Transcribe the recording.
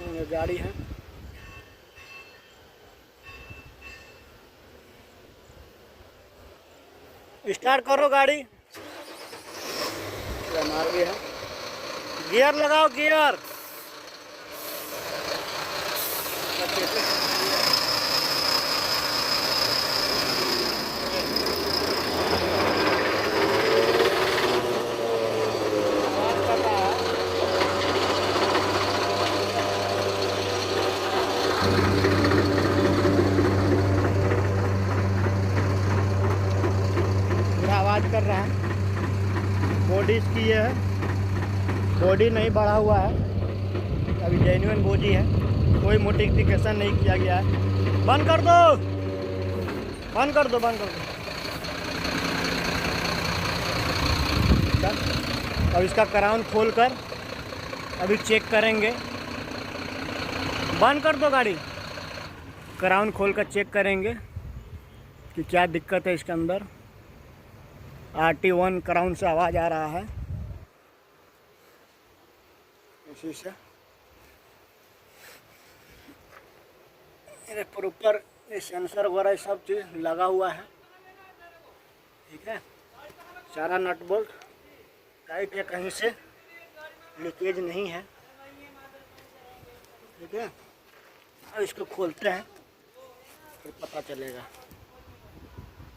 ये गाड़ी है। स्टार्ट करो गाड़ी। मार भी है। गियर लगाओ, गियर। आवाज कर रहा है। बॉडी इसकी ये है, बॉडी नहीं बढ़ा हुआ है, अभी जेन्युइन बॉडी है, कोई मॉडिफिकेशन नहीं किया गया है। बंद कर दो, बंद कर दो, बंद कर दो। अब इसका क्राउन खोलकर अभी चेक करेंगे। बंद कर दो गाड़ी। क्राउन खोलकर चेक करेंगे कि क्या दिक्कत है इसके अंदर। RT1 क्राउन से आवाज़ आ रहा है इसी से। मेरे प्रॉपर ये सेंसर वगैरह सब चीज़ लगा हुआ है, ठीक है। सारा नट बोल्ट टाइट है, कहीं से लीकेज नहीं है, ठीक है। अब इसको खोलते हैं फिर पता चलेगा।